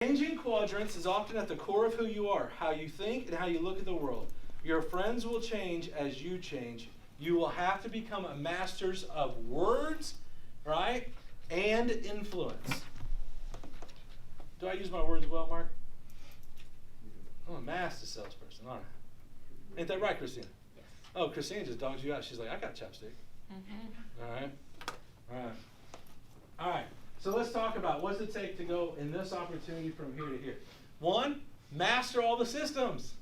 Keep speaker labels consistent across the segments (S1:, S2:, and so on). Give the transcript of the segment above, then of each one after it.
S1: Changing quadrants is often at the core of who you are, how you think and how you look at the world. Your friends will change as you change. You will have to become a masters of words, right, and influence. Do I use my words well, Mark? I'm a master salesperson, aren't I? Ain't that right, Christina?
S2: Yes.
S1: Oh, Christina just dogs you out. She's like, I got chapstick.
S2: Mm-hmm.
S1: All right. All right. All right. So let's talk about what's it take to go in this opportunity from here to here. One, master all the systems.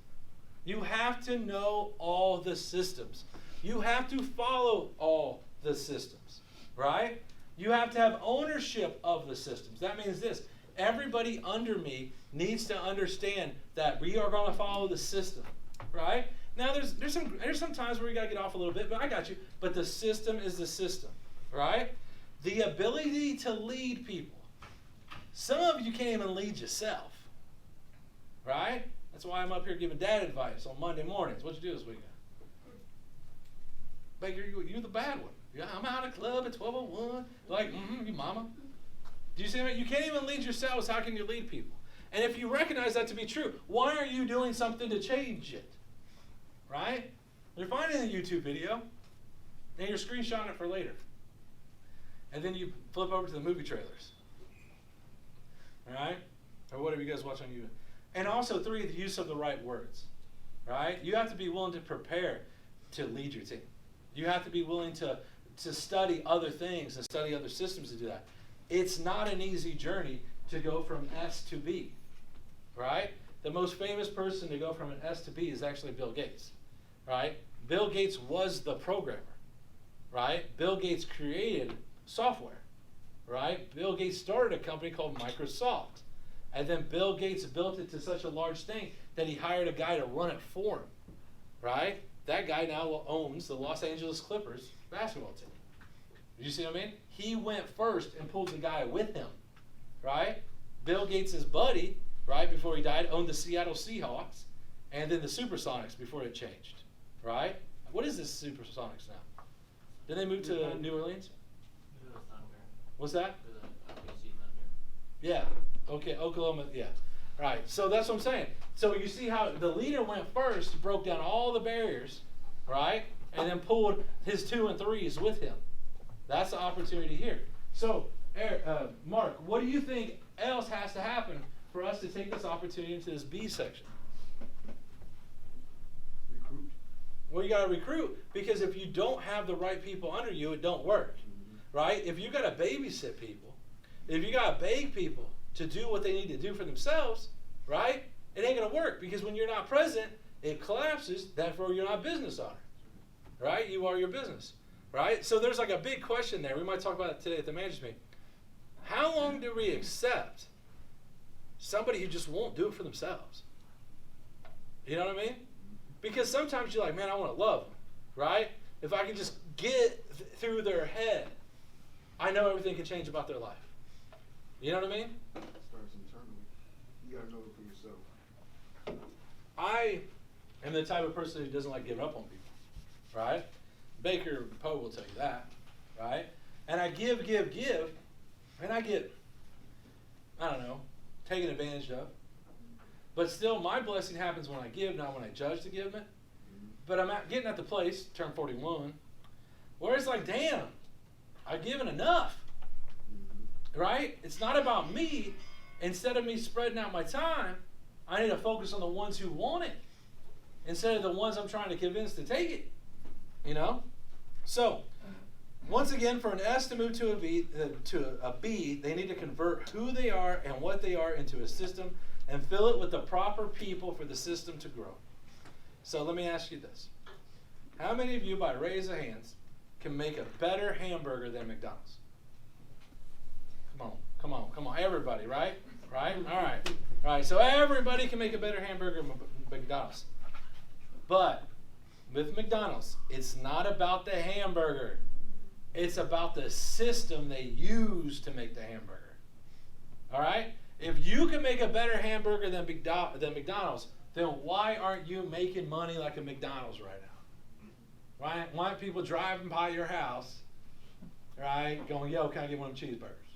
S1: You have to know all the systems. You have to follow all the systems, right? You have to have ownership of the systems. That means this. Everybody under me needs to understand that we are going to follow the system, right? Now there's some times where you got to get off a little bit, but I got you. But the system is the system, right? The ability to lead people. Some of you can't even lead yourself, right? That's why I'm up here giving dad advice on Monday mornings. What'd you do this weekend? Baker, you're the bad one. Yeah, I'm out of club at 12:01. Like, you mama. Do you see that? You can't even lead yourselves. How can you lead people? And if you recognize that to be true, why aren't you doing something to change it? Right? You're finding a YouTube video, and you're screenshotting it for later. And then you flip over to the movie trailers. All right? Or whatever you guys watch on YouTube. And also, 3, the use of the right words. Right? You have to be willing to prepare to lead your team. You have to be willing to study other things and study other systems to do that. It's not an easy journey to go from S to B. Right? The most famous person to go from an S to B is actually Bill Gates. Right? Bill Gates was the programmer. Right? Bill Gates created software, right? Bill Gates started a company called Microsoft. And then Bill Gates built it to such a large thing that he hired a guy to run it for him, right? That guy now owns the Los Angeles Clippers basketball team. You see what I mean? He went first and pulled the guy with him, right? Bill Gates' buddy, right, before he died, owned the Seattle Seahawks and then the Supersonics before it changed, right? What is this Supersonics now? Did they move to New Orleans? What's that? Yeah. Okay. Oklahoma. Yeah. Right. So that's what I'm saying. So you see how the leader went first, broke down all the barriers, right, and then pulled his 2 and 3s with him. That's the opportunity here. So, Mark, what do you think else has to happen for us to take this opportunity into this B section?
S3: Recruit.
S1: Well, you got to recruit, because if you don't have the right people under you, it don't work. Right? If you got to babysit people, if you got to beg people to do what they need to do for themselves, right? It ain't going to work, because when you're not present, it collapses. Therefore, you're not a business owner, right? You are your business, right? So there's like a big question there. We might talk about it today at the management meeting. How long do we accept somebody who just won't do it for themselves? You know what I mean? Because sometimes you're like, man, I want to love them, right? If I can just get through their head, I know everything can change about their life. You know what I mean?
S3: It starts internally. You gotta know it for yourself.
S1: I am the type of person who doesn't like giving up on people, right? Baker Poe will tell you that, right? And I give, and I get, I don't know, taken advantage of. But still, my blessing happens when I give, not when I judge the giving. But I'm getting at the place, turn 41, where it's like, damn, I've given enough, right? It's not about me. Instead of me spreading out my time, I need to focus on the ones who want it instead of the ones I'm trying to convince to take it, you know? So, once again, for an S to move to a B, they need to convert who they are and what they are into a system and fill it with the proper people for the system to grow. So let me ask you this. How many of you, by raise of hands, can make a better hamburger than McDonald's? Come on, everybody, right? Right? All right, so everybody can make a better hamburger than McDonald's. But with McDonald's, it's not about the hamburger. It's about the system they use to make the hamburger. All right? If you can make a better hamburger than McDonald's, then why aren't you making money like a McDonald's right now? Right? Why aren't people driving by your house, right, going, yo, can I get one of them cheeseburgers?